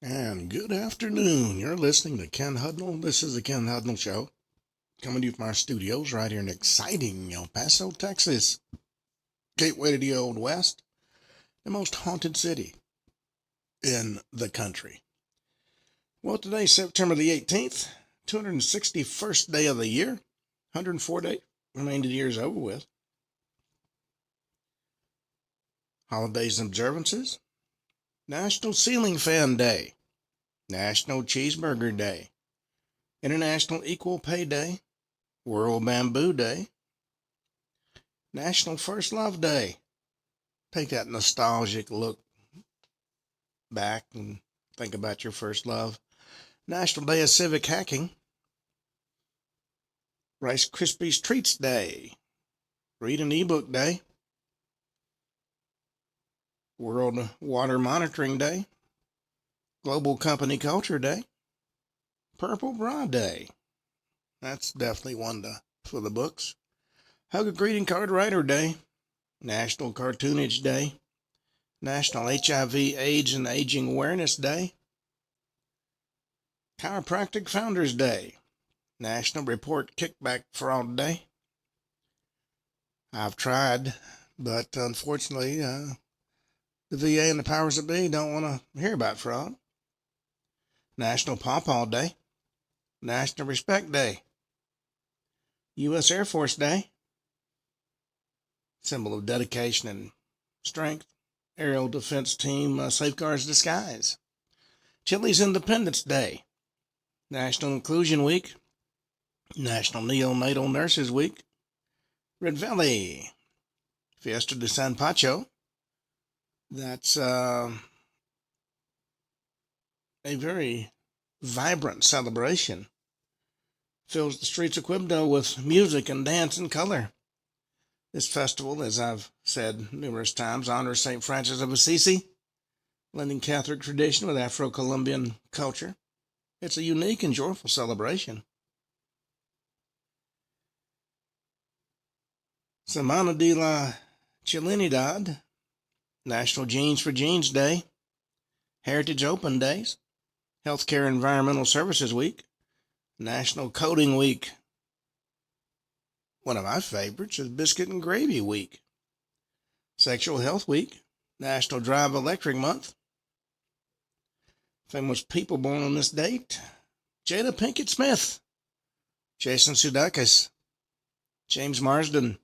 And good afternoon. You're listening to Ken Hudnall. This is the Ken Hudnall Show, coming to you from our studios right here in exciting El Paso, Texas. Gateway to the Old West, the most haunted city in the country. Well, today's September the 18th, 261st day of the year, 104 days remain the year's over with. Holidays and observances: National Ceiling Fan Day, National Cheeseburger Day, International Equal Pay Day, World Bamboo Day, National First Love Day. Take that nostalgic look back and think about your first love. National Day of Civic Hacking, Rice Krispies Treats Day, Read an eBook Day, World Water Monitoring Day, Global Company Culture Day, Purple Bra Day. That's definitely one for the books. Hug a Greeting Card Writer Day, National Cartoonage Day, National HIV, AIDS, and Aging Awareness Day, Chiropractic Founders Day, National Report Kickback Fraud Day. I've tried, but unfortunately, the VA and the powers that be don't want to hear about fraud. National Pawpaw Day, National Respect Day, U.S. Air Force Day, symbol of dedication and strength, Aerial Defense Team Safeguards the Skies, Chile's Independence Day, National Inclusion Week, National Neonatal Nurses Week, Red Valley, Fiesta de San Pacho. That's a very vibrant celebration. Fills the streets of Quibdó with music and dance and color. This festival, as I've said numerous times, honors St. Francis of Assisi, blending Catholic tradition with Afro-Colombian culture. It's a unique and joyful celebration. Semana de la Chilenidad, National Jeans for Jeans Day, Heritage Open Days, Healthcare Environmental Services Week, National Coding Week. One of my favorites is Biscuit and Gravy Week, Sexual Health Week, National Drive Electric Month. Famous people born on this date: Jada Pinkett Smith, Jason Sudeikis, James Marsden,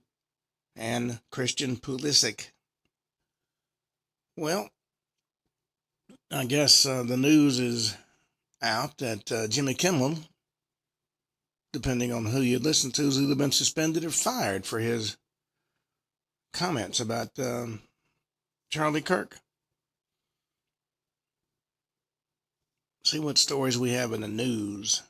and Christian Pulisic. Well, I guess the news is out that Jimmy Kimmel, depending on who you listen to, has either been suspended or fired for his comments about Charlie Kirk. See what stories we have in the news.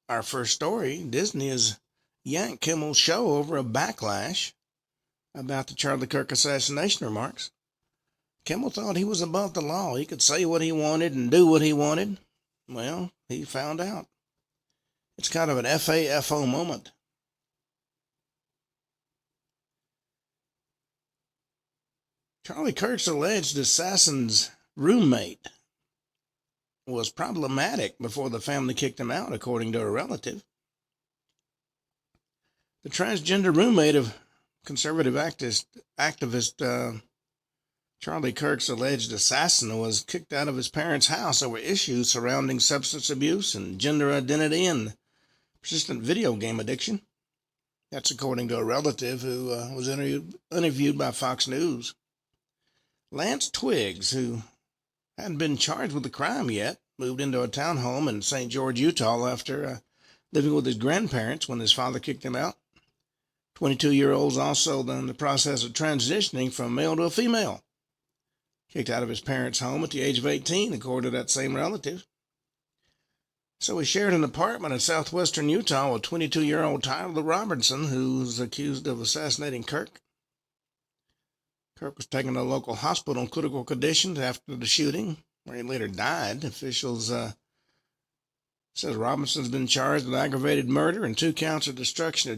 Our first story: Disney has yanked Kimmel's show over a backlash about the Charlie Kirk assassination remarks. Kimmel thought he was above the law. He could say what he wanted and do what he wanted. Well, he found out. It's kind of an FAFO moment. Charlie Kirk's alleged assassin's roommate was problematic before the family kicked him out, according to a relative. The transgender roommate of conservative activist Charlie Kirk's alleged assassin was kicked out of his parents' house over issues surrounding substance abuse and gender identity and persistent video game addiction. That's according to a relative who was interviewed by Fox News. Lance Twiggs, who hadn't been charged with the crime yet, moved into a townhome in St. George, Utah after living with his grandparents when his father kicked him out. 22-year-old's also in the process of transitioning from male to a female. Kicked out of his parents' home at the age of 18, according to that same relative. So he shared an apartment in southwestern Utah with 22-year-old Tyler Robertson, who's accused of assassinating Kirk. Kirk was taken to a local hospital in critical condition after the shooting, where he later died. Officials says Robinson's been charged with aggravated murder and 2 counts of obstruction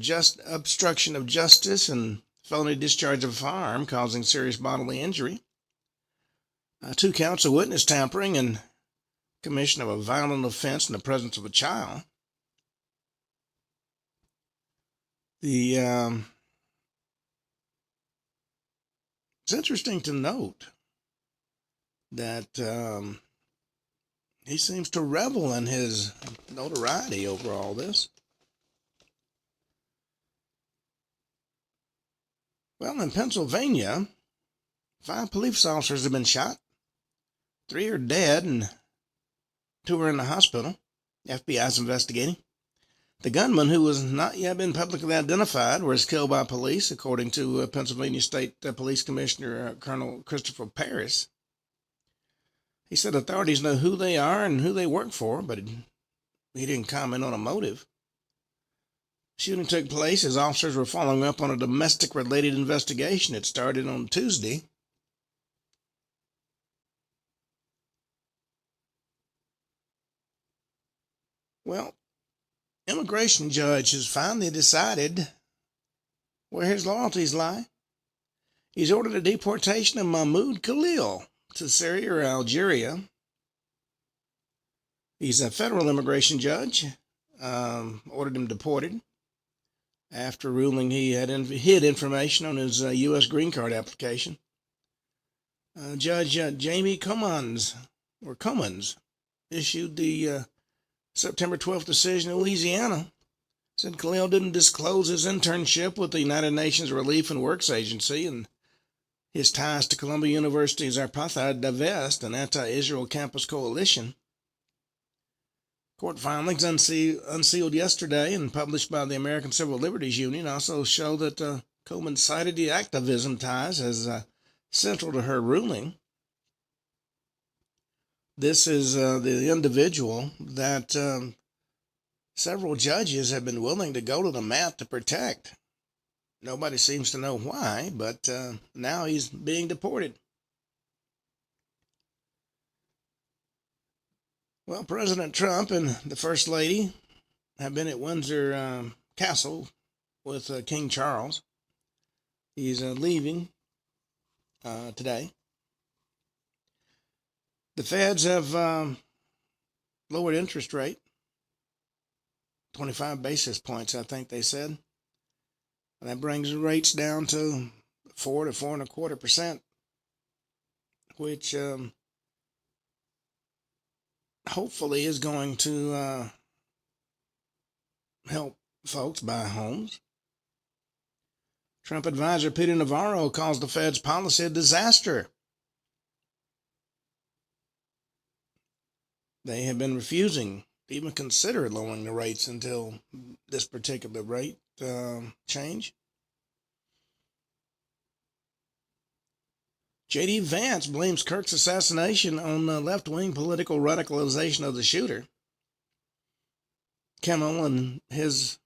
of justice and felony discharge of a firearm causing serious bodily injury, 2 counts of witness tampering, and commission of a violent offense in the presence of a child. It's interesting to note that he seems to revel in his notoriety over all this. Well, in Pennsylvania, 5 police officers have been shot. 3 are dead and 2 are in the hospital. The FBI is investigating. The gunman, who has not yet been publicly identified, was killed by police, according to Pennsylvania State Police Commissioner Colonel Christopher Paris. He said authorities know who they are and who they work for, but he didn't comment on a motive. Shooting took place as officers were following up on a domestic-related investigation. It started on Tuesday. Well, immigration judge has finally decided where his loyalties lie. He's ordered the deportation of Mahmoud Khalil to Syria or Algeria. He's a federal immigration judge, ordered him deported after ruling he had hid information on his U.S. green card application. Judge Jamie Cummins issued the September 12th decision in Louisiana. Said Khalil didn't disclose his internship with the United Nations Relief and Works Agency and his ties to Columbia University's Apartheid Divest, an anti-Israel campus coalition. Court filings unsealed yesterday and published by the American Civil Liberties Union also show that Coleman cited the activism ties as central to her ruling. This is the individual that several judges have been willing to go to the mat to protect. Nobody seems to know why, but now he's being deported. Well, President Trump and the First Lady have been at Windsor Castle with King Charles. He's leaving today. The feds have lowered interest rate, 25 basis points, I think they said. And that brings the rates down to 4 to 4.25%, which hopefully is going to help folks buy homes. Trump advisor Peter Navarro calls the Fed's policy a disaster. They have been refusing to even consider lowering the rates until this particular rate change. J.D. Vance blames Kirk's assassination on the left-wing political radicalization of the shooter. Kimmel and his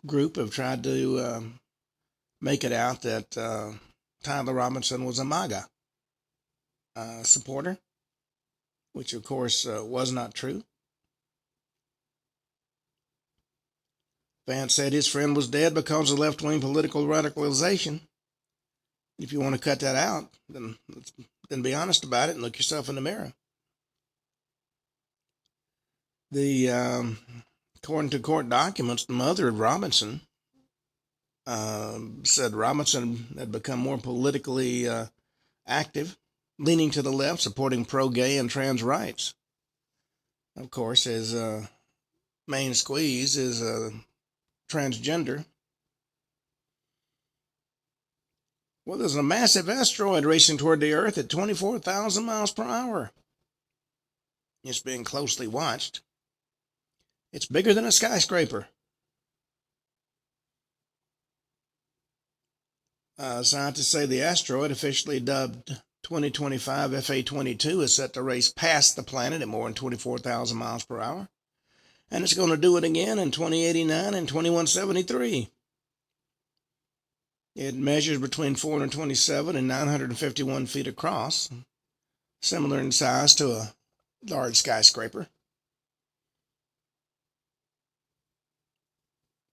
group have tried to make it out that Tyler Robinson was a MAGA supporter, which of course was not true. Vance said his friend was dead because of left-wing political radicalization. If you want to cut that out, then be honest about it and look yourself in the mirror. According to court documents, the mother of Robinson said Robinson had become more politically active, leaning to the left, supporting pro-gay and trans rights. Of course, his main squeeze is transgender. Well, there's a massive asteroid racing toward the Earth at 24,000 miles per hour. It's being closely watched. It's bigger than a skyscraper. Scientists say the asteroid, officially dubbed 2025 FA22, is set to race past the planet at more than 24,000 miles per hour. And it's going to do it again in 2089 and 2173. It measures between 427 and 951 feet across, similar in size to a large skyscraper.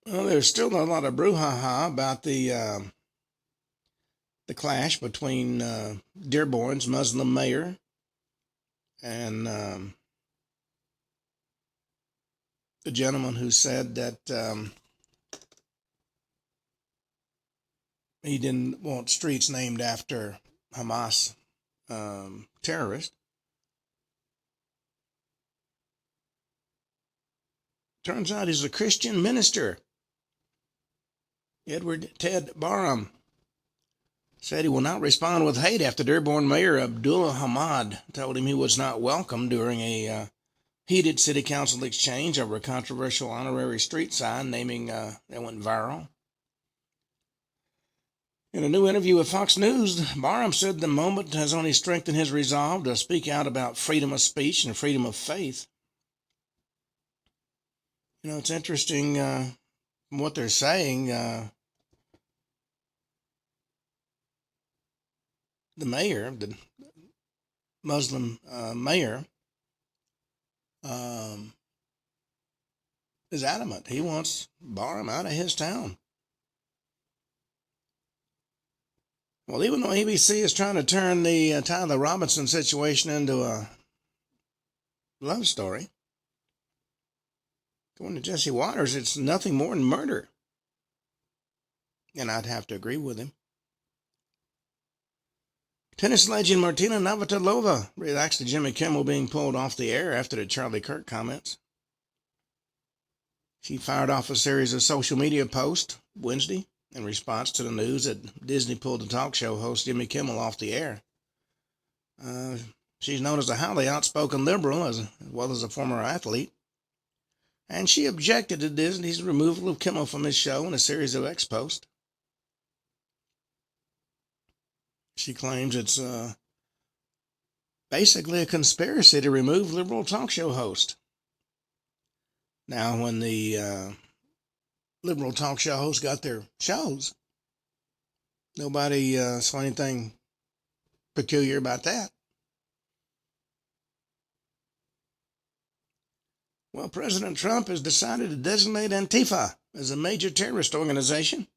Well, there's still a lot of brouhaha about the the clash between Dearborn's Muslim mayor and the gentleman who said that he didn't want streets named after Hamas terrorists. Turns out he's a Christian minister. Edward Ted Barham said he will not respond with hate after Dearborn Mayor Abdullah Hamad told him he was not welcome during a heated city council exchange over a controversial honorary street sign naming that went viral. In a new interview with Fox News, Barham said the moment has only strengthened his resolve to speak out about freedom of speech and freedom of faith. You know, it's interesting from what they're saying. The mayor, the Muslim mayor, is adamant. He wants Barham out of his town. Well, even though ABC is trying to turn the Tyler Robinson situation into a love story, according to Jesse Waters, it's nothing more than murder. And I'd have to agree with him. Tennis legend Martina Navratilova reacts to Jimmy Kimmel being pulled off the air after the Charlie Kirk comments. She fired off a series of social media posts Wednesday in response to the news that Disney pulled the talk show host Jimmy Kimmel off the air. She's known as a highly outspoken liberal as well as a former athlete, and she objected to Disney's removal of Kimmel from his show in a series of X posts. She claims it's basically a conspiracy to remove liberal talk show host. Now, when the liberal talk show hosts got their shows, nobody saw anything peculiar about that. Well, President Trump has decided to designate Antifa as a major terrorist organization.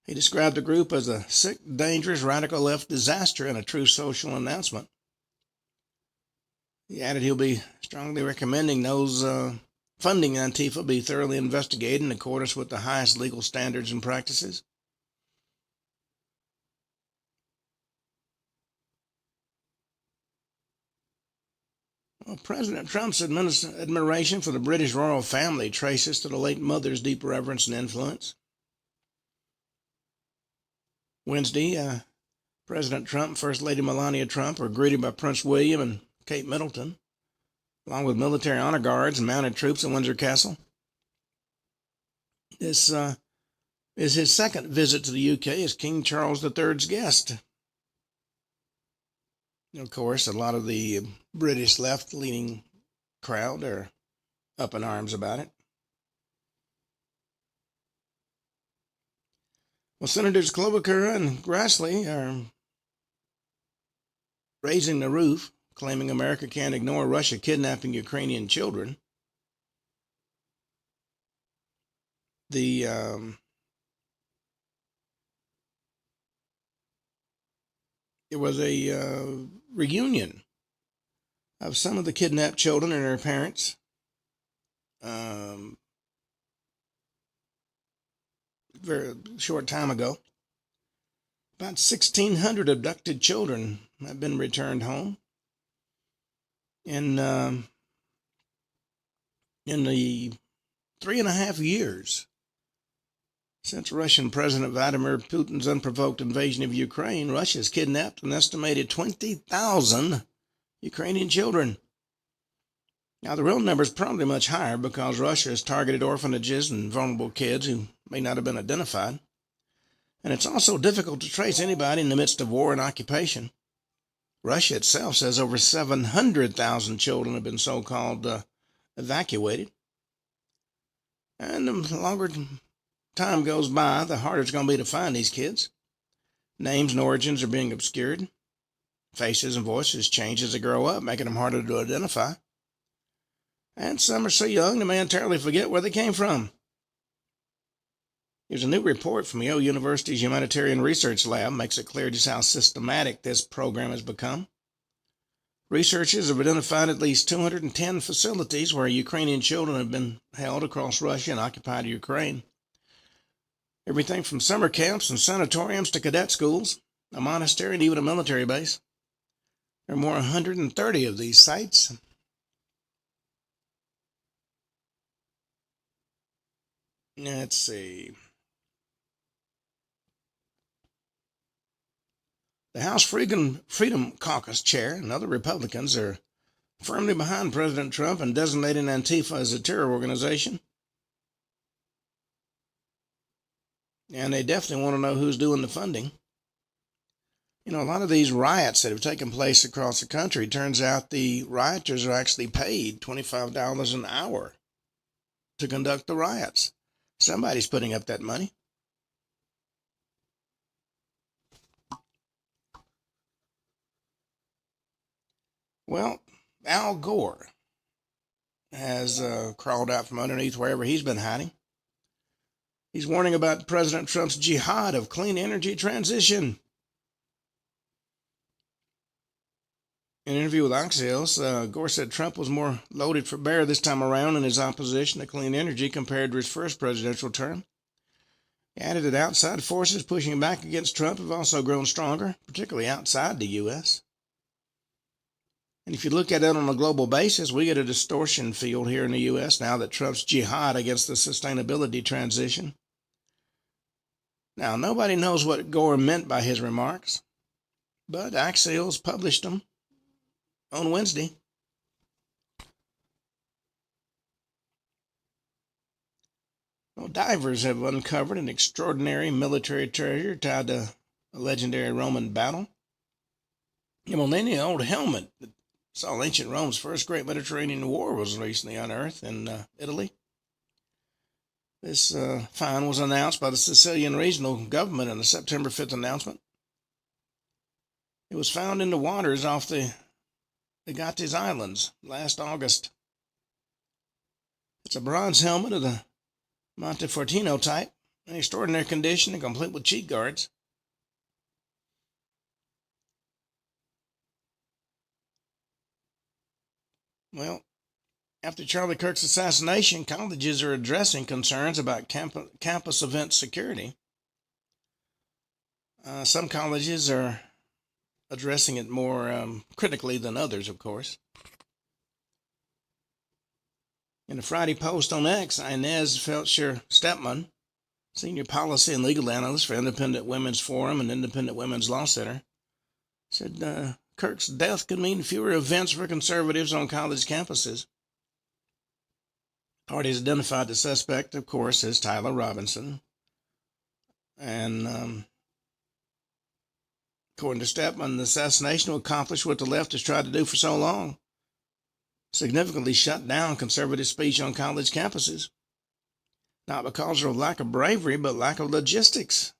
He described the group as a sick, dangerous, radical left disaster and a true social announcement. He added he'll be strongly recommending those funding Antifa be thoroughly investigated in accordance with the highest legal standards and practices. Well, President Trump's admiration for the British royal family traces to the late mother's deep reverence and influence. Wednesday, President Trump and First Lady Melania Trump were greeted by Prince William and Kate Middleton, along with military honor guards and mounted troops at Windsor Castle. This is his second visit to the UK as King Charles III's guest. Of course, a lot of the British left-leaning crowd are up in arms about it. Well, Senators Klobuchar and Grassley are raising the roof, claiming America can't ignore Russia kidnapping Ukrainian children. There was a reunion of some of the kidnapped children and their parents. Very short time ago. About 1,600 abducted children have been returned home. In the 3.5 years since Russian President Vladimir Putin's unprovoked invasion of Ukraine, Russia has kidnapped an estimated 20,000 Ukrainian children. Now, the real number is probably much higher because Russia has targeted orphanages and vulnerable kids who may not have been identified. And it's also difficult to trace anybody in the midst of war and occupation. Russia itself says over 700,000 children have been so-called evacuated. And the longer time goes by, the harder it's going to be to find these kids. Names and origins are being obscured. Faces and voices change as they grow up, making them harder to identify. And some are so young they may entirely forget where they came from. Here's a new report from Yale University's Humanitarian Research Lab makes it clear just how systematic this program has become. Researchers have identified at least 210 facilities where Ukrainian children have been held across Russia and occupied Ukraine. Everything from summer camps and sanatoriums to cadet schools, a monastery, and even a military base. There are more than 130 of these sites. Let's see. The House Freedom Caucus chair and other Republicans are firmly behind President Trump in designating Antifa as a terror organization. And they definitely want to know who's doing the funding. You know, a lot of these riots that have taken place across the country, turns out the rioters are actually paid $25 an hour to conduct the riots. Somebody's putting up that money. Well, Al Gore has crawled out from underneath wherever he's been hiding. He's warning about President Trump's jihad of clean energy transition. In an interview with Axios, Gore said Trump was more loaded for bear this time around in his opposition to clean energy compared to his first presidential term. He added that outside forces pushing back against Trump have also grown stronger, particularly outside the U.S. And if you look at it on a global basis, we get a distortion field here in the U.S. now that Trump's jihad against the sustainability transition. Now, nobody knows what Gore meant by his remarks, but Axios published them on Wednesday. Well, divers have uncovered an extraordinary military treasure tied to a legendary Roman battle. A millennium-old helmet that saw ancient Rome's first great Mediterranean war was recently unearthed in Italy. This find was announced by the Sicilian regional government in a September 5th announcement. It was found in the waters off the Agates Islands last August. It's a bronze helmet of the Montefortino type, in extraordinary condition and complete with cheek guards. Well, after Charlie Kirk's assassination, colleges are addressing concerns about campus event security. Some colleges are addressing it more critically than others, of course. In a Friday post on X, Inez Feltscher-Stepman, senior policy and legal analyst for Independent Women's Forum and Independent Women's Law Center, said Kirk's death could mean fewer events for conservatives on college campuses. Parties identified the suspect, of course, as Tyler Robinson. And according to Stepman, the assassination will accomplish what the left has tried to do for so long: significantly shut down conservative speech on college campuses. Not because of lack of bravery, but lack of logistics.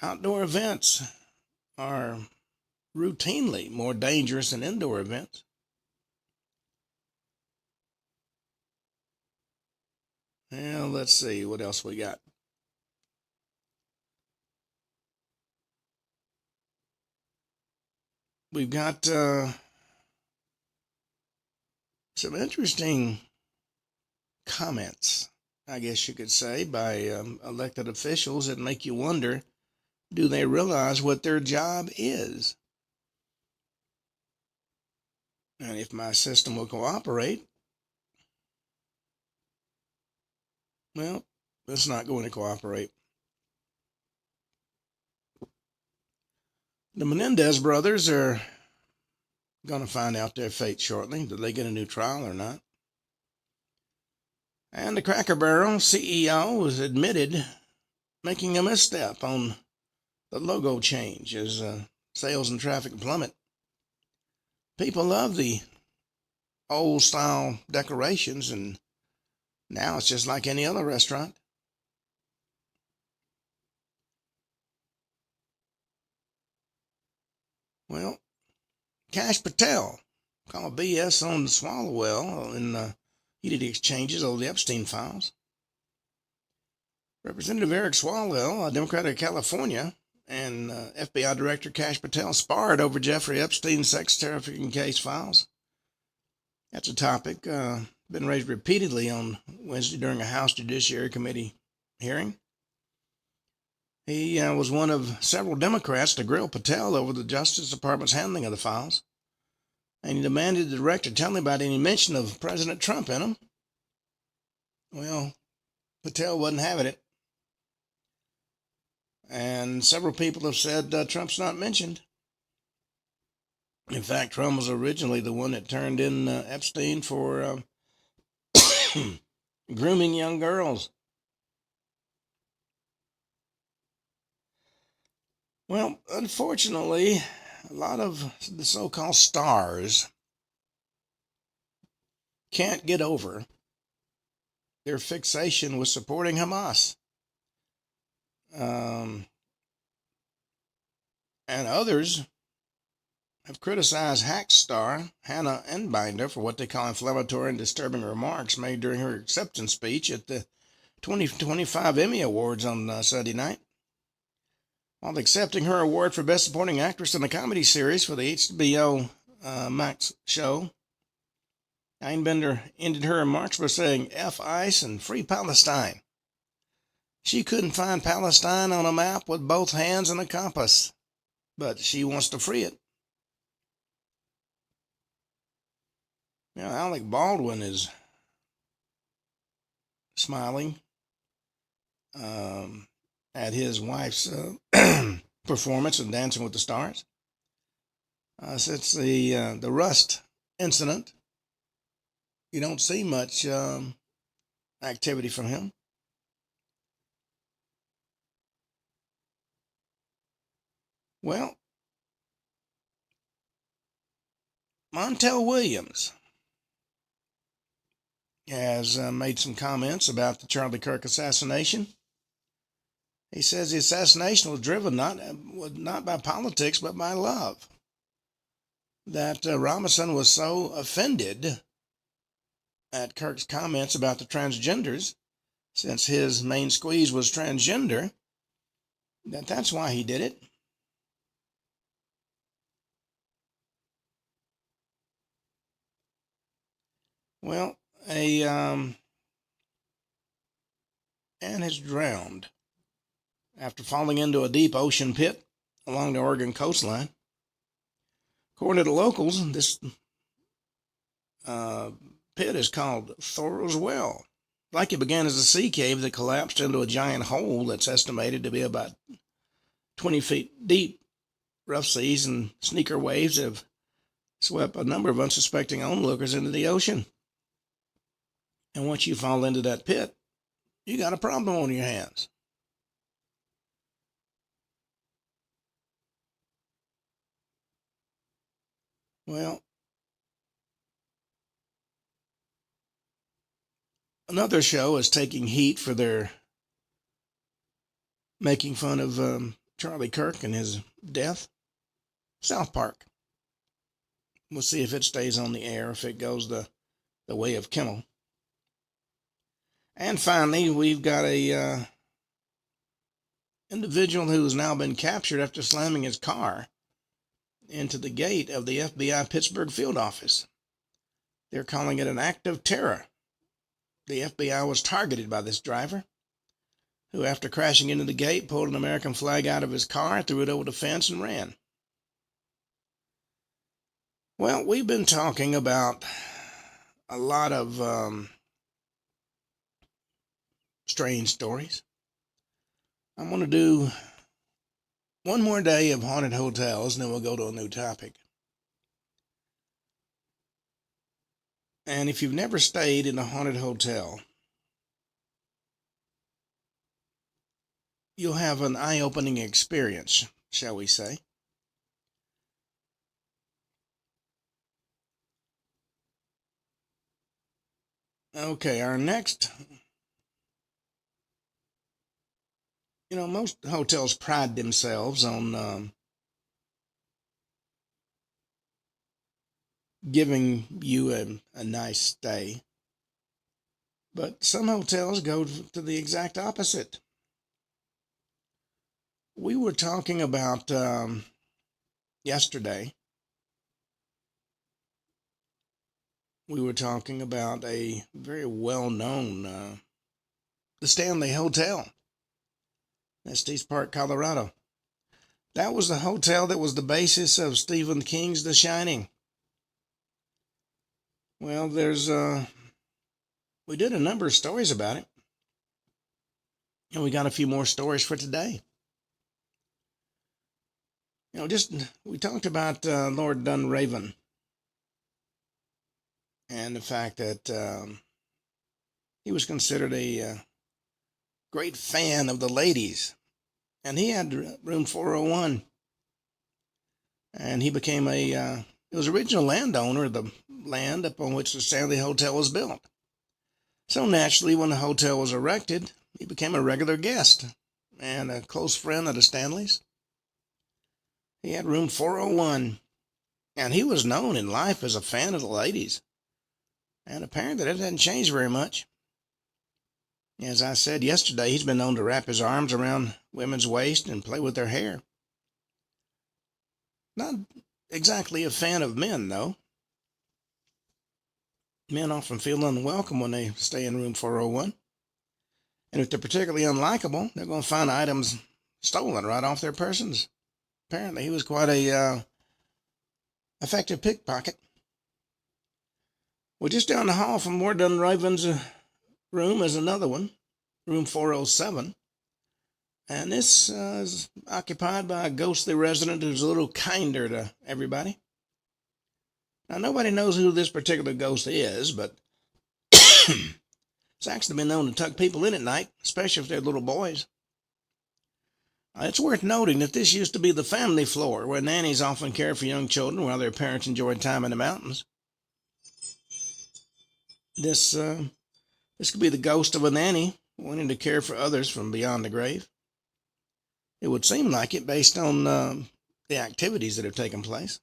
Outdoor events are routinely more dangerous than indoor events. Well, let's see what else we got. We've got some interesting comments, I guess you could say, by elected officials that make you wonder, do they realize what their job is? And if my system will cooperate, well, it's not going to cooperate. The Menendez brothers are going to find out their fate shortly. Did they get a new trial or not? And the Cracker Barrel CEO was admitted making a misstep on the logo change as sales and traffic plummet. People love the old style decorations, and now it's just like any other restaurant. Well, Kash Patel called BS on the Swallowwell in heated exchanges over the Epstein files. Representative Eric Swalwell, a Democrat of California, and FBI Director Kash Patel sparred over Jeffrey Epstein's sex trafficking case files. That's a topic been raised repeatedly on Wednesday during a House Judiciary Committee hearing. He was one of several Democrats to grill Patel over the Justice Department's handling of the files, and he demanded the director tell him about any mention of President Trump in them. Well, Patel wasn't having it, and several people have said Trump's not mentioned. In fact, Trump was originally the one that turned in Epstein for grooming young girls. Well, unfortunately, a lot of the so-called stars can't get over their fixation with supporting Hamas. And others have criticized Hack star Hannah Enbinder for what they call inflammatory and disturbing remarks made during her acceptance speech at the 2025 Emmy Awards on Sunday night. While accepting her award for Best Supporting Actress in a Comedy Series for the HBO Max show, Einbinder ended her remarks by saying, F ICE and free Palestine. She couldn't find Palestine on a map with both hands and a compass, but she wants to free it. Now, Alec Baldwin is smiling at his wife's performance in Dancing with the Stars. Since the Rust incident, you don't see much activity from him. Well, Montel Williams has made some comments about the Charlie Kirk assassination. He says the assassination was driven not by politics, but by love. That Robinson was so offended at Kirk's comments about the transgenders, since his main squeeze was transgender, that's why he did it. Well, a man has drowned after falling into a deep ocean pit along the Oregon coastline. According to the locals, this pit is called Thoreau's Well. Like it began as a sea cave that collapsed into a giant hole that's estimated to be about 20 feet deep. Rough seas and sneaker waves have swept a number of unsuspecting onlookers into the ocean. And once you fall into that pit, you got a problem on your hands. Well, another show is taking heat for their making fun of Charlie Kirk and his death. South Park. We'll see if it stays on the air, if it goes the way of Kimmel. And finally, we've got a individual who has now been captured after slamming his car into the gate of the FBI Pittsburgh field office. They're calling it an act of terror. The FBI was targeted by this driver, who, after crashing into the gate, pulled an American flag out of his car, threw it over the fence, and ran. Well, we've been talking about a lot of strange stories. I'm going to do one more day of haunted hotels, and then we'll go to a new topic. And if you've never stayed in a haunted hotel, you'll have an eye-opening experience, shall we say. Okay, our next, most hotels pride themselves on giving you a nice stay. But some hotels go to the exact opposite. We were talking about yesterday. We were talking about a very well-known, the Stanley Hotel, Estes Park, Colorado. That was the hotel that was the basis of Stephen King's The Shining. Well, we did a number of stories about it, and we got a few more stories for today. We talked about Lord Dunraven and the fact that he was considered a great fan of the ladies, and he had room 401, and he became he was original landowner of the land upon which the Stanley Hotel was built. So naturally, when the hotel was erected, he became a regular guest and a close friend of the Stanleys. He had room 401, and he was known in life as a fan of the ladies. And apparently that hasn't changed very much. As I said yesterday, he's been known to wrap his arms around women's waist and play with their hair. Not exactly a fan of men, though. Men often feel unwelcome when they stay in room 401. And if they're particularly unlikable, they're going to find items stolen right off their persons. Apparently, he was quite a effective pickpocket. Well, just down the hall from Lord Dunraven's room is another one, room 407. And this is occupied by a ghostly resident who's a little kinder to everybody. Now, nobody knows who this particular ghost is, but it's actually been known to tuck people in at night, especially if they're little boys. It's worth noting that this used to be the family floor, where nannies often cared for young children while their parents enjoyed time in the mountains. This could be the ghost of a nanny wanting to care for others from beyond the grave. It would seem like it based on the activities that have taken place.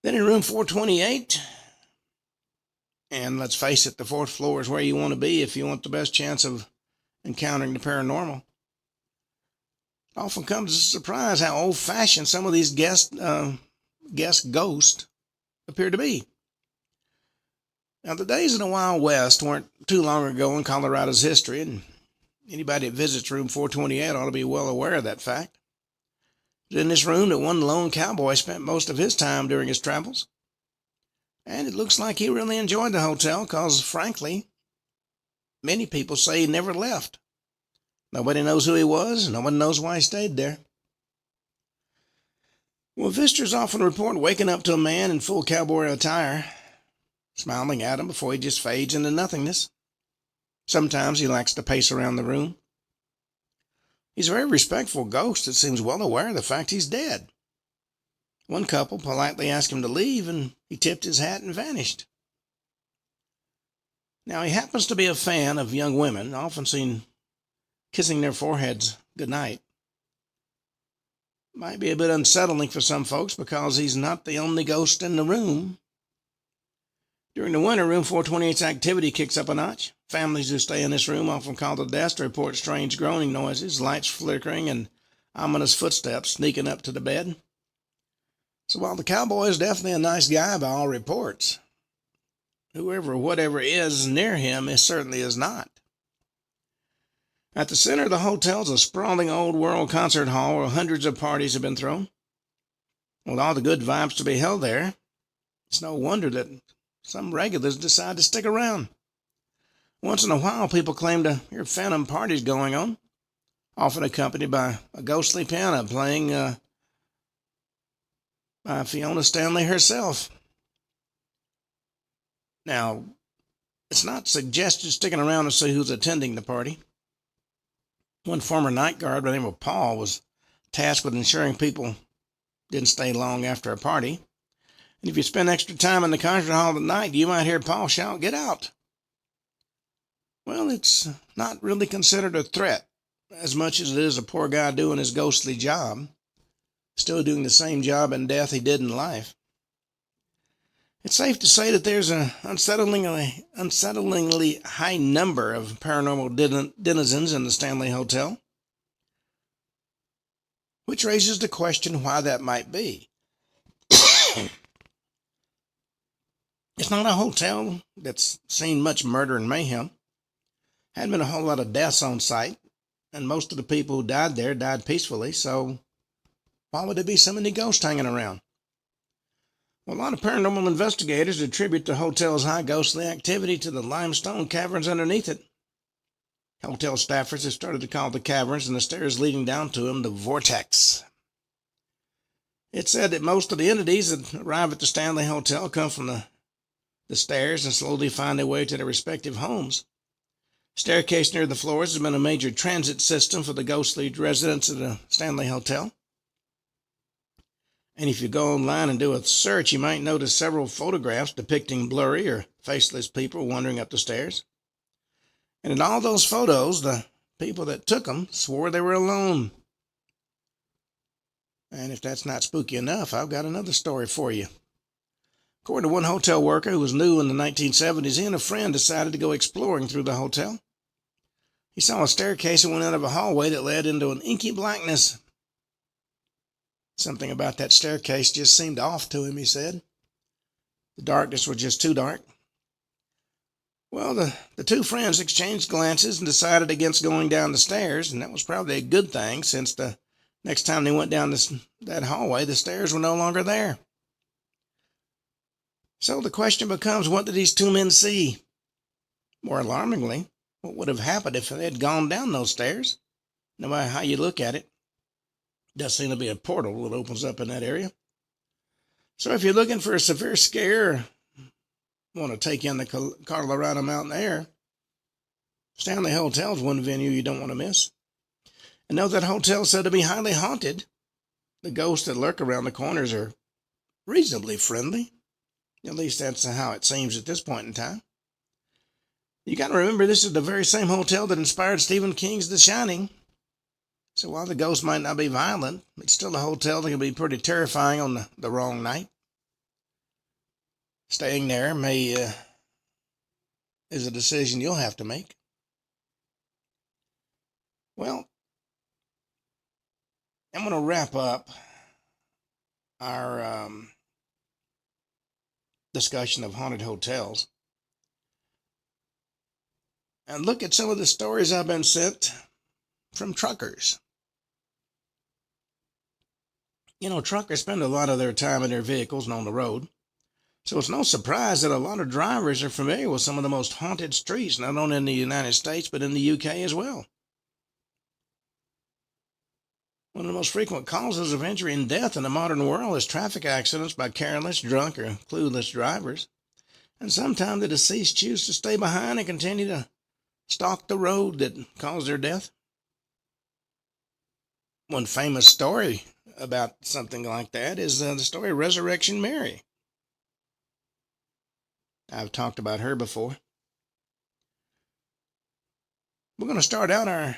Then in room 428, and let's face it, the fourth floor is where you want to be if you want the best chance of encountering the paranormal. It often comes as a surprise how old-fashioned some of these guest ghosts appear to be. Now, the days of the Wild West weren't too long ago in Colorado's history, and anybody that visits room 428 ought to be well aware of that fact. It's in this room that one lone cowboy spent most of his time during his travels. And it looks like he really enjoyed the hotel because, frankly, many people say he never left. Nobody knows who he was, and nobody knows why he stayed there. Well, visitors often report waking up to a man in full cowboy attire, smiling at him before he just fades into nothingness. Sometimes he likes to pace around the room. He's a very respectful ghost that seems well aware of the fact he's dead. One couple politely asked him to leave, and he tipped his hat and vanished. Now, he happens to be a fan of young women, often seen kissing their foreheads goodnight. Might be a bit unsettling for some folks because he's not the only ghost in the room. During the winter, room 428's activity kicks up a notch. Families who stay in this room often call the desk to report strange groaning noises, lights flickering, and ominous footsteps sneaking up to the bed. So while the cowboy is definitely a nice guy by all reports, whoever or whatever is near him certainly is not. At the center of the hotel is a sprawling old-world concert hall where hundreds of parties have been thrown. With all the good vibes to be held there, it's no wonder that some regulars decide to stick around. Once in a while, people claim to hear phantom parties going on, often accompanied by a ghostly piano playing by Fiona Stanley herself. Now, it's not suggested sticking around to see who's attending the party. One former night guard by the name of Paul was tasked with ensuring people didn't stay long after a party. And if you spend extra time in the concert hall at night, you might hear Paul shout, "Get out!" Well, it's not really considered a threat, as much as it is a poor guy doing his ghostly job, still doing the same job in death he did in life. It's safe to say that there's an unsettlingly high number of paranormal denizens in the Stanley Hotel. which raises the question why that might be. It's not a hotel that's seen much murder and mayhem. Hadn't been a whole lot of deaths on site, and most of the people who died there died peacefully, so why would there be so many ghosts hanging around? Well, a lot of paranormal investigators attribute the hotel's high ghostly activity to the limestone caverns underneath it. Hotel staffers have started to call the caverns and the stairs leading down to them the vortex. It's said that most of the entities that arrive at the Stanley Hotel come from the stairs and slowly find their way to their respective homes. Staircase near the floors has been a major transit system for the ghostly residents of the Stanley Hotel. And if you go online and do a search, you might notice several photographs depicting blurry or faceless people wandering up the stairs. And in all those photos, the people that took them swore they were alone. And if that's not spooky enough, I've got another story for you. According to one hotel worker who was new in the 1970s, he and a friend decided to go exploring through the hotel. He saw a staircase and went out of a hallway that led into an inky blackness. Something about that staircase just seemed off to him, he said. The darkness was just too dark. Well, the two friends exchanged glances and decided against going down the stairs, and that was probably a good thing, since the next time they went down that hallway, the stairs were no longer there. So the question becomes, what did these two men see? More alarmingly, what would have happened if they had gone down those stairs? No matter how you look at it, it does seem to be a portal that opens up in that area. So if you're looking for a severe scare, or want to take in the Colorado mountain air, Stanley Hotel is one venue you don't want to miss. And though that hotel is said to be highly haunted, the ghosts that lurk around the corners are reasonably friendly. At least that's how it seems at this point in time. You got to remember, this is the very same hotel that inspired Stephen King's The Shining. So while the ghosts might not be violent, it's still a hotel that can be pretty terrifying on the wrong night. Staying there is a decision you'll have to make. Well, I'm going to wrap up our discussion of haunted hotels and look at some of the stories I've been sent from truckers. You know, truckers spend a lot of their time in their vehicles and on the road, so it's no surprise that a lot of drivers are familiar with some of the most haunted streets, not only in the United States, but in the UK as well. One of the most frequent causes of injury and death in the modern world is traffic accidents by careless, drunk, or clueless drivers. And sometimes the deceased choose to stay behind and continue to stalk the road that caused their death. One famous story about something like that is the story of Resurrection Mary. I've talked about her before. We're going to start out our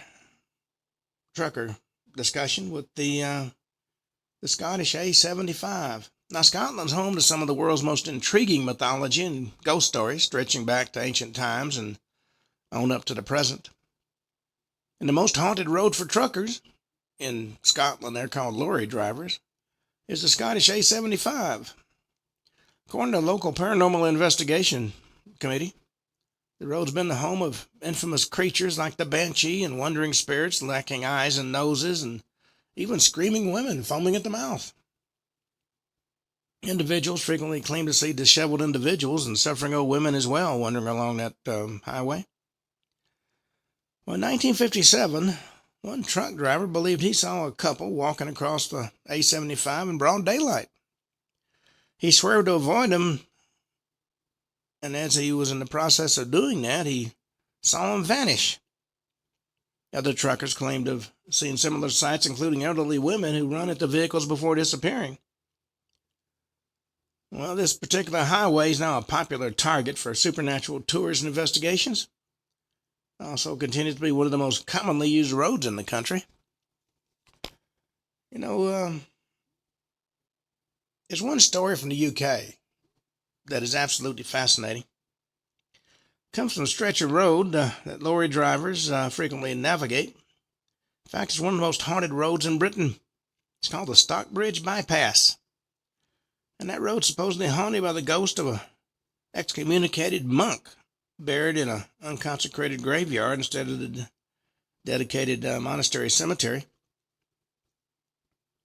trucker discussion with the Scottish A75. Now, Scotland's home to some of the world's most intriguing mythology and ghost stories, stretching back to ancient times and on up to the present. And the most haunted road for truckers, in Scotland they're called lorry drivers, is the Scottish A75. According to the local paranormal investigation committee, the road's been the home of infamous creatures like the banshee and wandering spirits lacking eyes and noses, and even screaming women foaming at the mouth. Individuals frequently claim to see disheveled individuals and suffering old women as well wandering along that highway. Well, in 1957, one truck driver believed he saw a couple walking across the A75 in broad daylight. He swerved to avoid them, and as he was in the process of doing that, he saw them vanish. Other truckers claimed to have seen similar sights, including elderly women who run at the vehicles before disappearing. Well, this particular highway is now a popular target for supernatural tours and investigations. It also continues to be one of the most commonly used roads in the country. You know, there's one story from the UK that is absolutely fascinating. It comes from a stretch of road that lorry drivers frequently navigate. In fact, it's one of the most haunted roads in Britain. It's called the Stockbridge Bypass. And that road's supposedly haunted by the ghost of a excommunicated monk buried in an unconsecrated graveyard instead of the dedicated monastery cemetery.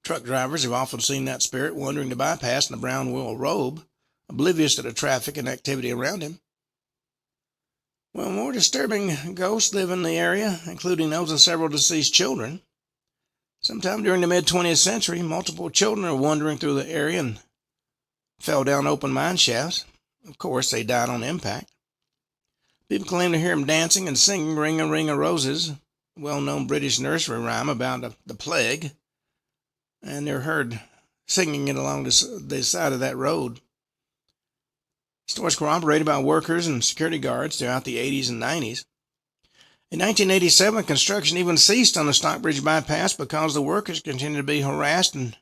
Truck drivers have often seen that spirit wandering the bypass in a brown wool robe, oblivious to the traffic and activity around him. Well, more disturbing ghosts live in the area, including those of several deceased children. Sometime during the mid-20th century, multiple children were wandering through the area and fell down open mine shafts. Of course, they died on impact. People claim to hear them dancing and singing Ring a Ring of Roses, a well-known British nursery rhyme about the plague, and they're heard singing it along the side of that road. Stories corroborated by workers and security guards throughout the 80s and 90s. In 1987, construction even ceased on the Stockbridge Bypass because the workers continued to be harassed and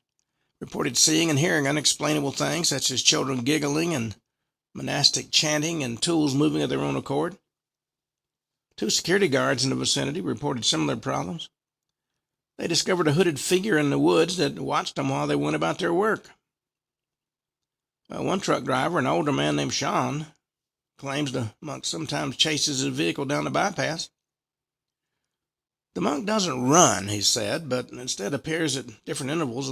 reported seeing and hearing unexplainable things such as children giggling and monastic chanting and tools moving of their own accord. 2 security guards in the vicinity reported similar problems. They discovered a hooded figure in the woods that watched them while they went about their work. One truck driver, an older man named Sean, claims the monk sometimes chases his vehicle down the bypass. The monk doesn't run, he said, but instead appears at different intervals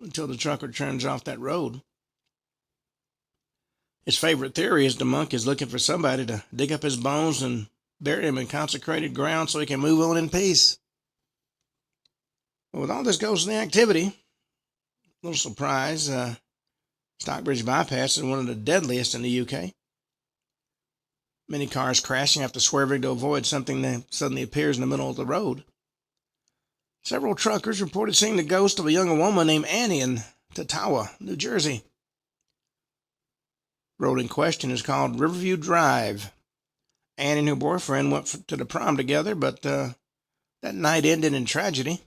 until the trucker turns off that road. His favorite theory is the monk is looking for somebody to dig up his bones and bury him in consecrated ground so he can move on in peace. Well, with all this ghostly activity, a little surprise, Stockbridge Bypass is one of the deadliest in the UK. Many cars crashing after swerving to avoid something that suddenly appears in the middle of the road. Several truckers reported seeing the ghost of a young woman named Annie in Tatawa, New Jersey. The road in question is called Riverview Drive. Annie and her boyfriend went to the prom together, but that night ended in tragedy.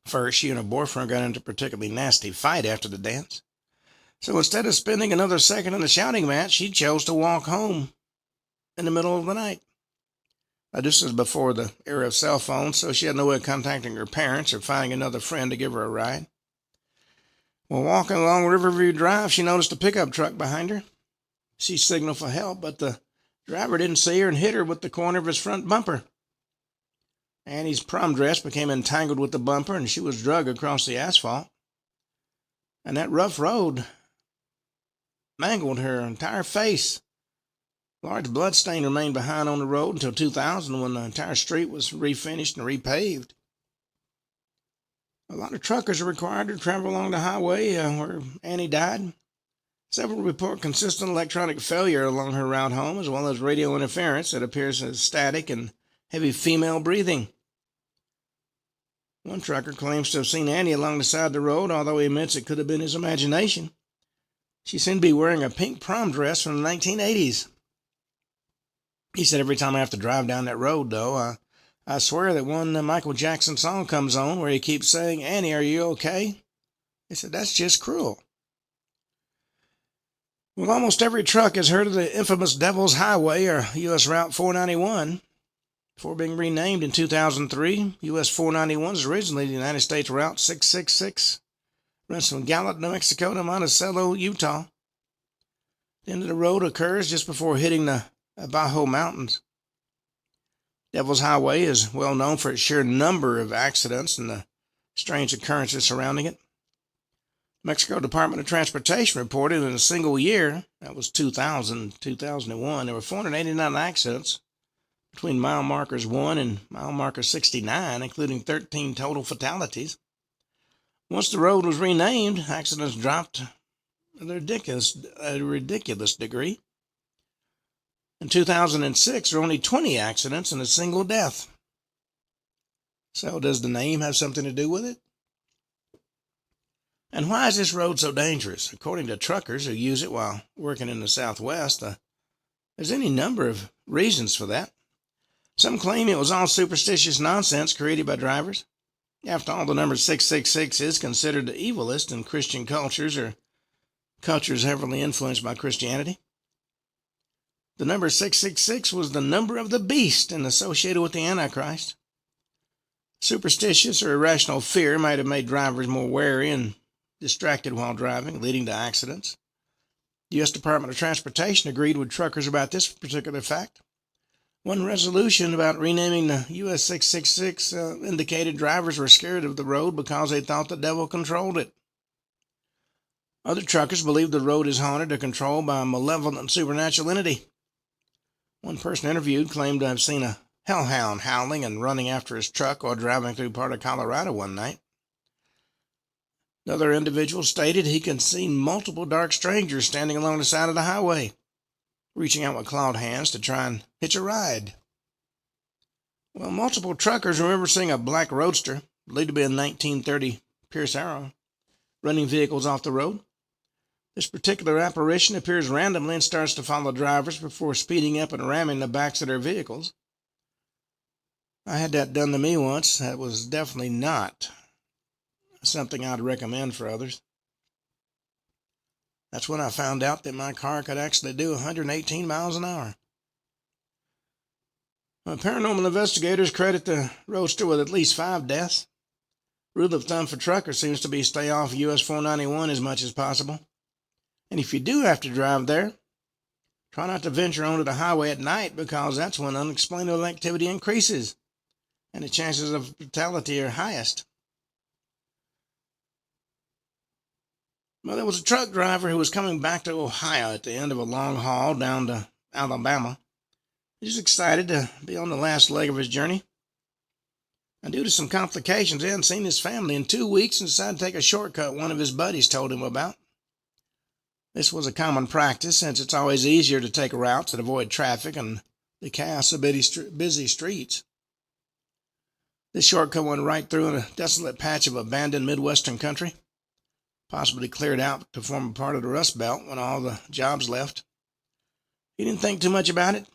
First, she and her boyfriend got into a particularly nasty fight after the dance. So instead of spending another second in the shouting match, she chose to walk home in the middle of the night. Now, this was before the era of cell phones, so she had no way of contacting her parents or finding another friend to give her a ride. While walking along Riverview Drive, she noticed a pickup truck behind her. She signaled for help, but the driver didn't see her and hit her with the corner of his front bumper. Annie's prom dress became entangled with the bumper, and she was dragged across the asphalt. And that rough road mangled her entire face. A large blood stain remained behind on the road until 2000, when the entire street was refinished and repaved. A lot of truckers are required to travel along the highway where Annie died. Several report consistent electronic failure along her route home, as well as radio interference that appears as static and heavy female breathing. One trucker claims to have seen Annie along the side of the road, although he admits it could have been his imagination. She seemed to be wearing a pink prom dress from the 1980s. He said, every time I have to drive down that road, though, I swear that one Michael Jackson song comes on where he keeps saying, "Annie, are you okay?" He said, that's just cruel. Well, almost every truck has heard of the infamous Devil's Highway, or U.S. Route 491. Before being renamed in 2003, U.S. 491 is originally the United States Route 666. Runs from Gallup, New Mexico to Monticello, Utah. The end of the road occurs just before hitting the Abajo Mountains. Devil's Highway is well known for its sheer number of accidents and the strange occurrences surrounding it. The Mexico Department of Transportation reported in a single year, that was 2001, there were 489 accidents between mile markers 1 and mile marker 69, including 13 total fatalities. Once the road was renamed, accidents dropped at a ridiculous degree. In 2006, there were only 20 accidents and a single death. So does the name have something to do with it? And why is this road so dangerous? According to truckers who use it while working in the Southwest, there's any number of reasons for that. Some claim it was all superstitious nonsense created by drivers. After all, the number 666 is considered the evilest in Christian cultures, or cultures heavily influenced by Christianity. The number 666 was the number of the beast and associated with the Antichrist. Superstitious or irrational fear might have made drivers more wary and distracted while driving, leading to accidents. The U.S. Department of Transportation agreed with truckers about this particular fact. One resolution about renaming the US 666 indicated drivers were scared of the road because they thought the devil controlled it. Other truckers believe the road is haunted or controlled by a malevolent supernatural entity. One person interviewed claimed to have seen a hellhound howling and running after his truck while driving through part of Colorado one night. Another individual stated he could see multiple dark strangers standing along the side of the highway, reaching out with clawed hands to try and hitch a ride. Well, multiple truckers remember seeing a black roadster, believed to be a 1930 Pierce Arrow, running vehicles off the road. This particular apparition appears randomly and starts to follow drivers before speeding up and ramming the backs of their vehicles. I had that done to me once. That was definitely not something I'd recommend for others. That's when I found out that my car could actually do 118 miles an hour. Paranormal investigators credit the roadster with at least 5 deaths. Rule of thumb for truckers seems to be stay off US 491 as much as possible. And if you do have to drive there, try not to venture onto the highway at night because that's when unexplainable activity increases and the chances of fatality are highest. Well, there was a truck driver who was coming back to Ohio at the end of a long haul down to Alabama. He was excited to be on the last leg of his journey. And due to some complications, he hadn't seen his family in 2 weeks and decided to take a shortcut one of his buddies told him about. This was a common practice since it's always easier to take routes that avoid traffic and the chaos of busy streets. This shortcut went right through a desolate patch of abandoned Midwestern country, possibly cleared out to form a part of the Rust Belt when all the jobs left. He didn't think too much about it,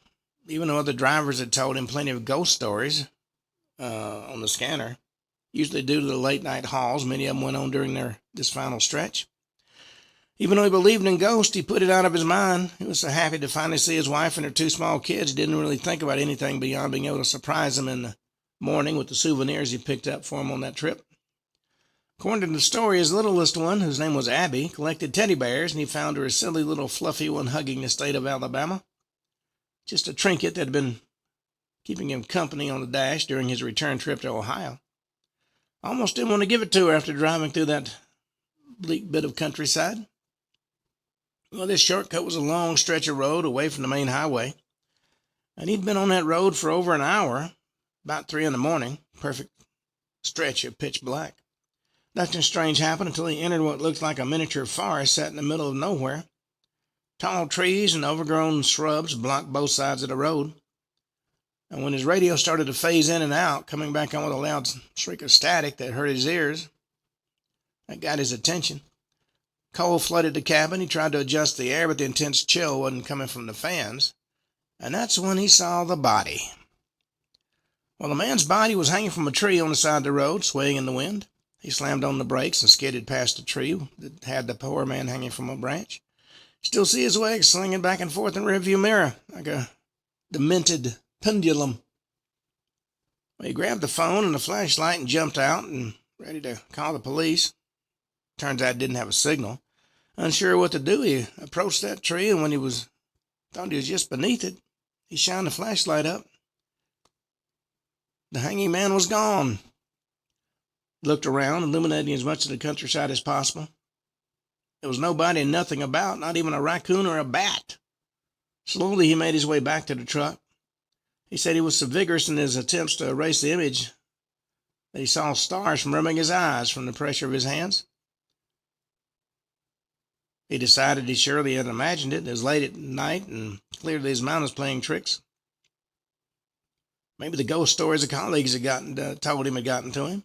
even though other drivers had told him plenty of ghost stories on the scanner. Usually due to the late-night hauls many of them went on during this final stretch. Even though he believed in ghosts, he put it out of his mind. He was so happy to finally see his wife and her 2 small kids. He didn't really think about anything beyond being able to surprise them in the morning with the souvenirs he picked up for him on that trip. According to the story, his littlest one, whose name was Abby, collected teddy bears, and he found her a silly little fluffy one hugging the state of Alabama. Just a trinket that had been keeping him company on the dash during his return trip to Ohio. Almost didn't want to give it to her after driving through that bleak bit of countryside. Well, this shortcut was a long stretch of road away from the main highway, and he'd been on that road for over an hour, about 3 a.m, perfect stretch of pitch black. Nothing strange happened until he entered what looked like a miniature forest set in the middle of nowhere. Tall trees and overgrown shrubs blocked both sides of the road. And when his radio started to phase in and out, coming back on with a loud shriek of static that hurt his ears, that got his attention. Cold flooded the cabin. He tried to adjust the air, but the intense chill wasn't coming from the fans. And that's when he saw the body. Well, the man's body was hanging from a tree on the side of the road, swaying in the wind. He slammed on the brakes and skidded past the tree that had the poor man hanging from a branch. Still see his legs slinging back and forth in the rearview mirror like a demented pendulum. Well, he grabbed the phone and the flashlight and jumped out and ready to call the police. Turns out it didn't have a signal. Unsure what to do, he approached that tree, and when thought he was just beneath it, he shined the flashlight up. The hanging man was gone. He looked around, illuminating as much of the countryside as possible. There was nobody and nothing about, not even a raccoon or a bat. Slowly he made his way back to the truck. He said he was so vigorous in his attempts to erase the image that he saw stars from rubbing his eyes from the pressure of his hands. He decided he surely had imagined it. It was late at night, and clearly his mind was playing tricks. Maybe the ghost stories of colleagues told him had gotten to him.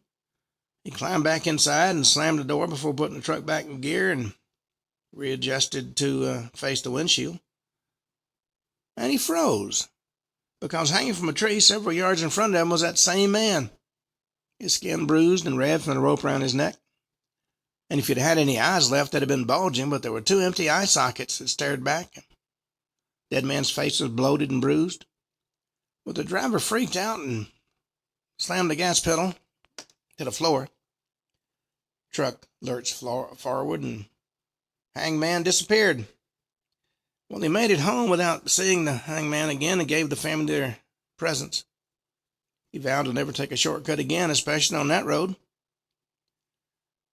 He climbed back inside and slammed the door before putting the truck back in gear and readjusted to face the windshield. And he froze, because hanging from a tree several yards in front of him was that same man. His skin bruised and red from the rope around his neck. And if he'd had any eyes left, they'd have been bulging, but there were 2 empty eye sockets that stared back. Dead man's face was bloated and bruised. Well, the driver freaked out and slammed the gas pedal to the floor. Truck lurched forward and hangman disappeared. Well, he made it home without seeing the hangman again and gave the family their presents. He vowed to never take a shortcut again, especially on that road.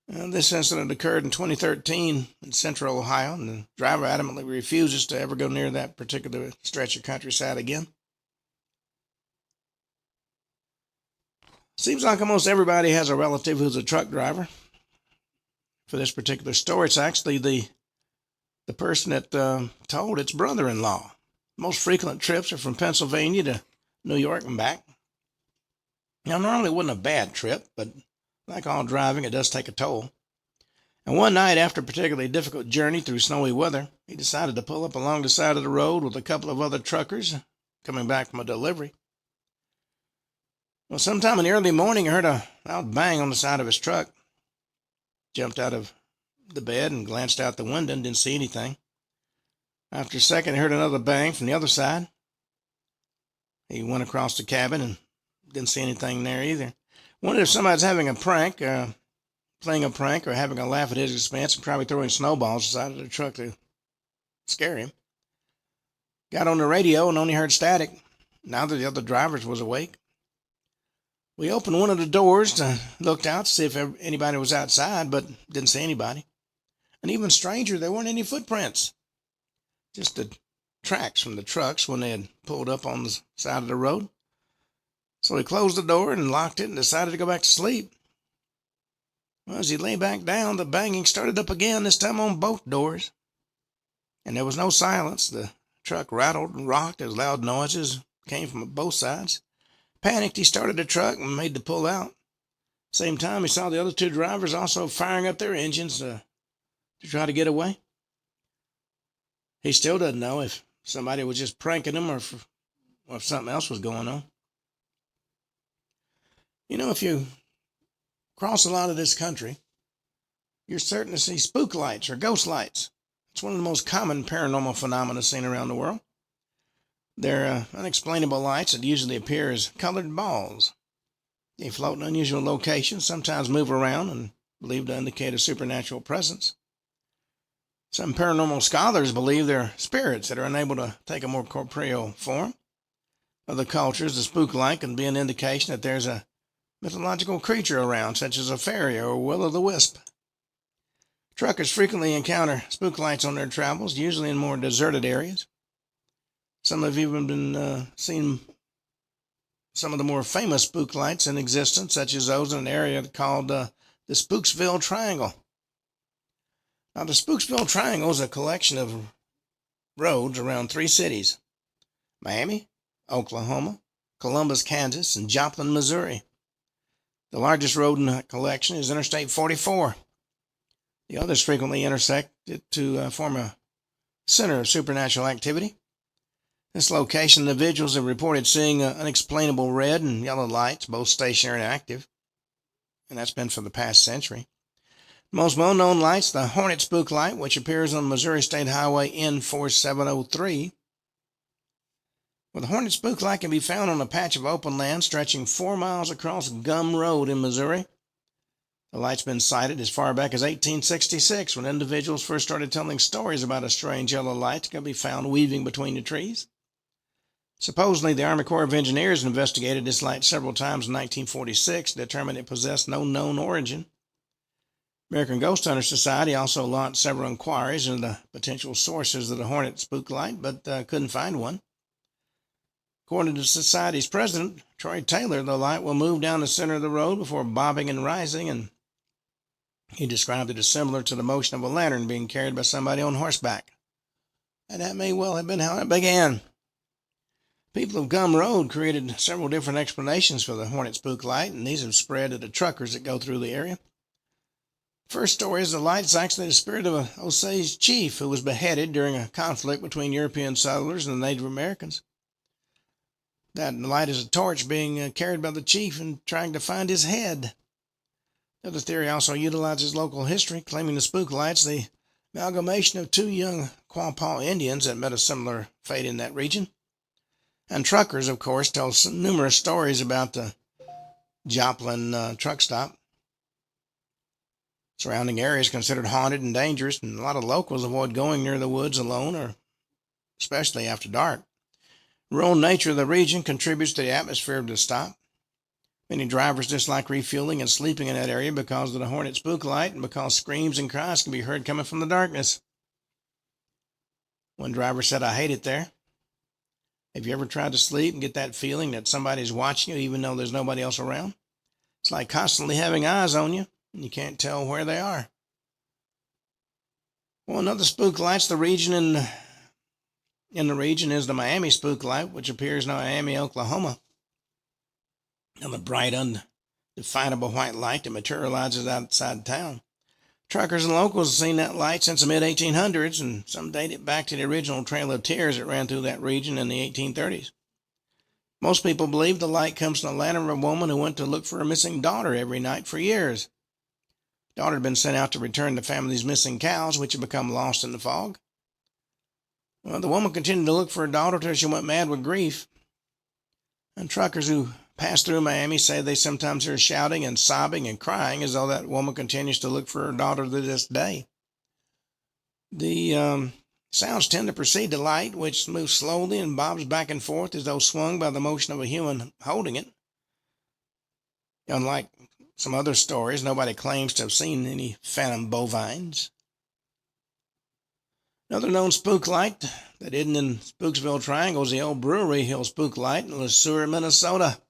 This incident occurred in 2013 in central Ohio, and the driver adamantly refuses to ever go near that particular stretch of countryside again. Seems like almost everybody has a relative who's a truck driver. For this particular story, it's actually the person that told its brother-in-law. Most frequent trips are from Pennsylvania to New York and back. Now, normally it wasn't a bad trip, but like all driving, it does take a toll. And one night, after a particularly difficult journey through snowy weather, he decided to pull up along the side of the road with a couple of other truckers coming back from a delivery. Well, sometime in the early morning, he heard a loud bang on the side of his truck. Jumped out of the bed and glanced out the window and didn't see anything. After a second, he heard another bang from the other side. He went across the cabin and didn't see anything there either. Wondered if somebody's having a prank, playing a prank, or having a laugh at his expense and probably throwing snowballs inside of the truck to scare him. Got on the radio and only heard static. Now that the other drivers was awake. We opened one of the doors, looked out to see if anybody was outside, but didn't see anybody. And even stranger, there weren't any footprints. Just the tracks from the trucks when they had pulled up on the side of the road. So he closed the door and locked it and decided to go back to sleep. Well, as he lay back down, the banging started up again, this time on both doors. And there was no silence. The truck rattled and rocked as loud noises came from both sides. Panicked, he started the truck and made the pull out. Same time, he saw the other two drivers also firing up their engines to try to get away. He still doesn't know if somebody was just pranking him or if something else was going on. You know, if you cross a lot of this country, you're certain to see spook lights or ghost lights. It's one of the most common paranormal phenomena seen around the world. They're unexplainable lights that usually appear as colored balls. They float in unusual locations, sometimes move around, and believed to indicate a supernatural presence. Some paranormal scholars believe they're spirits that are unable to take a more corporeal form. Other cultures, the spook light can be an indication that there's a mythological creature around, such as a fairy or will-o'-the-wisp. Truckers frequently encounter spook lights on their travels, usually in more deserted areas. Some have even been seen some of the more famous spook lights in existence, such as those in an area called the Spooksville Triangle. Now, the Spooksville Triangle is a collection of roads around three cities: Miami, Oklahoma, Columbus, Kansas, and Joplin, Missouri. The largest road in that collection is Interstate 44. The others frequently intersect it to form a center of supernatural activity. This location, individuals have reported seeing unexplainable red and yellow lights, both stationary and active, and that's been for the past century. The most well-known lights, the Hornet Spook Light, which appears on Missouri State Highway N4703. Well, the Hornet Spook Light can be found on a patch of open land stretching 4 miles across Gum Road in Missouri. The light's been sighted as far back as 1866, when individuals first started telling stories about a strange yellow light that can be found weaving between the trees. Supposedly, the Army Corps of Engineers investigated this light several times in 1946 to determine it possessed no known origin. American Ghost Hunter Society also launched several inquiries into the potential sources of the Hornet Spook Light, but couldn't find one. According to the Society's president, Troy Taylor, the light will move down the center of the road before bobbing and rising, and he described it as similar to the motion of a lantern being carried by somebody on horseback. And that may well have been how it began. People of Gum Road created several different explanations for the Hornet Spook Light, and these have spread to the truckers that go through the area. First story is the light is actually the spirit of an Osage chief who was beheaded during a conflict between European settlers and the Native Americans. That light is a torch being carried by the chief and trying to find his head. The other theory also utilizes local history, claiming the spook light's the amalgamation of two young Quapaw Indians that met a similar fate in that region. And truckers, of course, tell numerous stories about the Joplin truck stop. Surrounding area is considered haunted and dangerous, and a lot of locals avoid going near the woods alone, or especially after dark. The rural nature of the region contributes to the atmosphere of the stop. Many drivers dislike refueling and sleeping in that area because of the haunted spook light and because screams and cries can be heard coming from the darkness. One driver said, "I hate it there." Have you ever tried to sleep and get that feeling that somebody's watching you even though there's nobody else around? It's like constantly having eyes on you, and you can't tell where they are. Well, another spook lights the region in the region is the Miami spook light, which appears in Miami, Oklahoma. And the bright, undefinable white light that materializes outside town. Truckers and locals have seen that light since the mid-1800s, and some date it back to the original Trail of Tears that ran through that region in the 1830s. Most people believe the light comes from the lantern of a woman who went to look for her missing daughter every night for years. The daughter had been sent out to return the family's missing cows, which had become lost in the fog. Well, the woman continued to look for her daughter till she went mad with grief. And truckers who pass through Miami say they sometimes hear shouting and sobbing and crying as though that woman continues to look for her daughter to this day. The sounds tend to precede the light, which moves slowly and bobs back and forth as though swung by the motion of a human holding it. Unlike some other stories, nobody claims to have seen any phantom bovines. Another known spook light that isn't in Spooksville Triangle is the old Brewery Hill spook light in Le Sueur, Minnesota.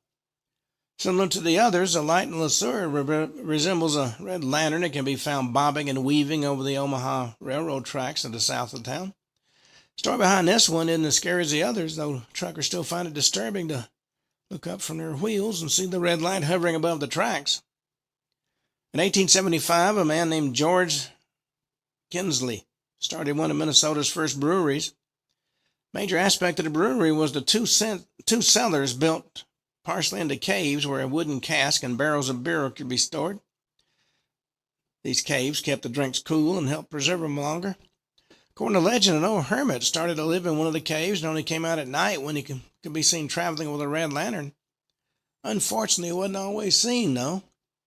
Similar to the others, the light in Le Sueur resembles a red lantern that can be found bobbing and weaving over the Omaha Railroad tracks to the south of town. The story behind this one isn't as scary as the others, though truckers still find it disturbing to look up from their wheels and see the red light hovering above the tracks. In 1875, a man named George Kinsley started one of Minnesota's first breweries. Major aspect of the brewery was the two cellars built partially into caves where a wooden cask and barrels of beer could be stored. These caves kept the drinks cool and helped preserve them longer. According to legend, an old hermit started to live in one of the caves and only came out at night when he could be seen traveling with a red lantern. Unfortunately, it wasn't always seen, though.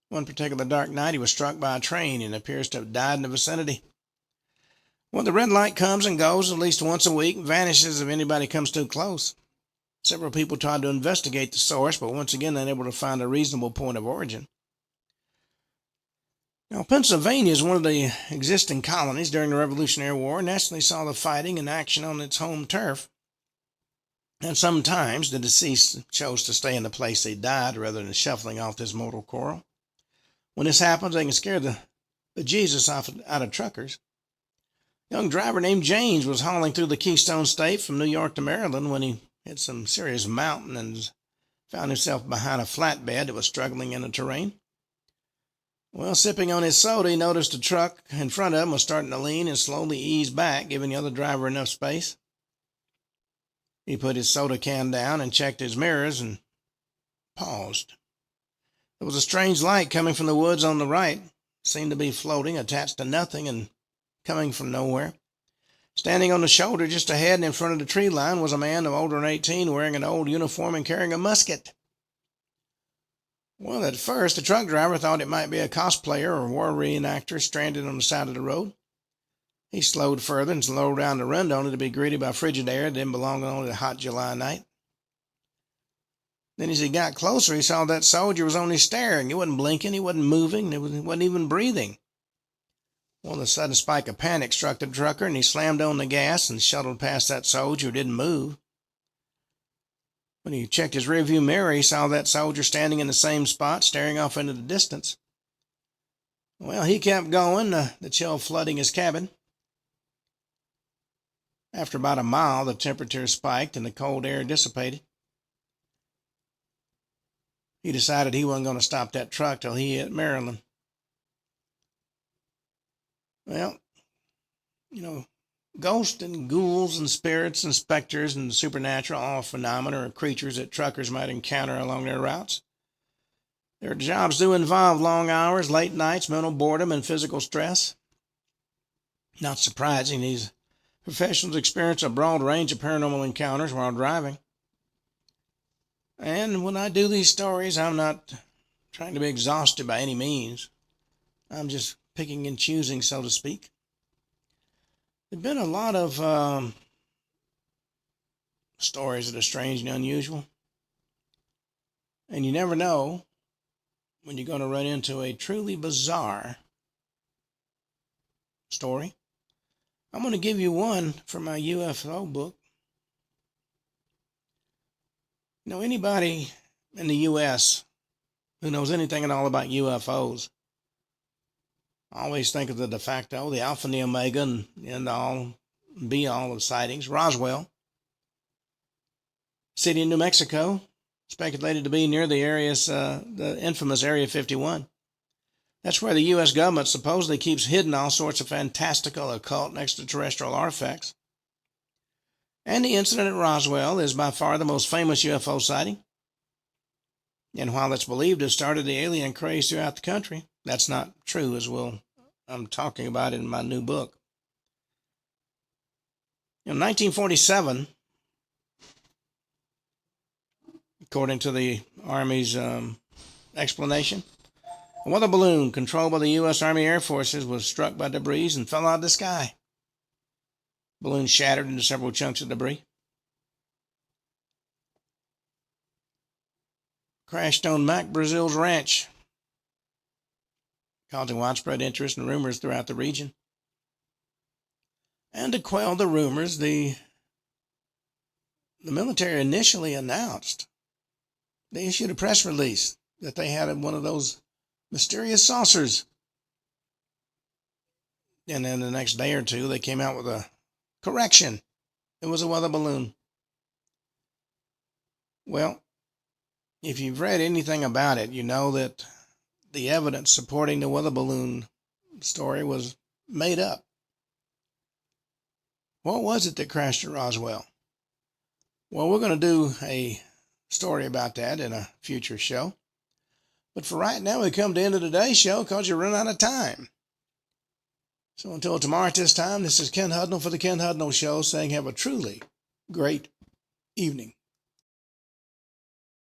One particular dark night, he was struck by a train and appears to have died in the vicinity. Well, the red light comes and goes at least once a week and vanishes if anybody comes too close. Several people tried to investigate the source, but once again unable to find a reasonable point of origin. Now, Pennsylvania is one of the existing colonies during the Revolutionary War and naturally saw the fighting and action on its home turf. And sometimes the deceased chose to stay in the place they died rather than shuffling off this mortal coil. When this happens, they can scare the Jesus out of truckers. A young driver named James was hauling through the Keystone State from New York to Maryland when he hit some serious mountain and found himself behind a flatbed that was struggling in the terrain. Well, sipping on his soda, he noticed a truck in front of him was starting to lean and slowly ease back, giving the other driver enough space. He put his soda can down and checked his mirrors and paused. There was a strange light coming from the woods on the right. It seemed to be floating, attached to nothing, and coming from nowhere. Standing on the shoulder just ahead and in front of the tree line was a man of older than 18 wearing an old uniform and carrying a musket. Well, at first, the truck driver thought it might be a cosplayer or war reenactor stranded on the side of the road. He slowed further and slowed down the run only to be greeted by frigid air that didn't belong on a hot July night. Then as he got closer, he saw that soldier was only staring. He wasn't blinking, he wasn't moving, he wasn't even breathing. Well, a sudden spike of panic struck the trucker, and he slammed on the gas and shuttled past that soldier who didn't move. When he checked his rearview mirror, he saw that soldier standing in the same spot, staring off into the distance. Well, he kept going, the chill flooding his cabin. After about a mile, the temperature spiked and the cold air dissipated. He decided he wasn't going to stop that truck till he hit Maryland. Well, ghosts and ghouls and spirits and specters and supernatural all phenomena or creatures that truckers might encounter along their routes. Their jobs do involve long hours, late nights, mental boredom, and physical stress. Not surprising, these professionals experience a broad range of paranormal encounters while driving. And when I do these stories, I'm not trying to be exhausted by any means. I'm just picking and choosing, so to speak. There have been a lot of stories that are strange and unusual. And you never know when you're going to run into a truly bizarre story. I'm going to give you one from my UFO book. Anybody in the U.S. who knows anything at all about UFOs always think of the de facto, the alpha and the omega, and end all, be all of sightings. Roswell, city in New Mexico, speculated to be near the infamous Area 51. That's where the U.S. government supposedly keeps hidden all sorts of fantastical, occult, and extraterrestrial artifacts. And the incident at Roswell is by far the most famous UFO sighting. And while it's believed to have started the alien craze throughout the country, that's not true, as I'm talking about in my new book. In 1947, according to the Army's explanation, a weather balloon controlled by the U.S. Army Air Forces was struck by debris and fell out of the sky. The balloon shattered into several chunks of debris. Crashed on Mac Brazil's ranch, causing widespread interest and rumors throughout the region. And to quell the rumors, the military initially announced, they issued a press release that they had one of those mysterious saucers. And then the next day or two, they came out with a correction. It was a weather balloon. Well, if you've read anything about it, you know that the evidence supporting the weather balloon story was made up. What was it that crashed at Roswell? Well, we're going to do a story about that in a future show. But for right now, we come to the end of today's show because you're running out of time. So until tomorrow at this time, this is Ken Hudnall for the Ken Hudnall Show saying have a truly great evening.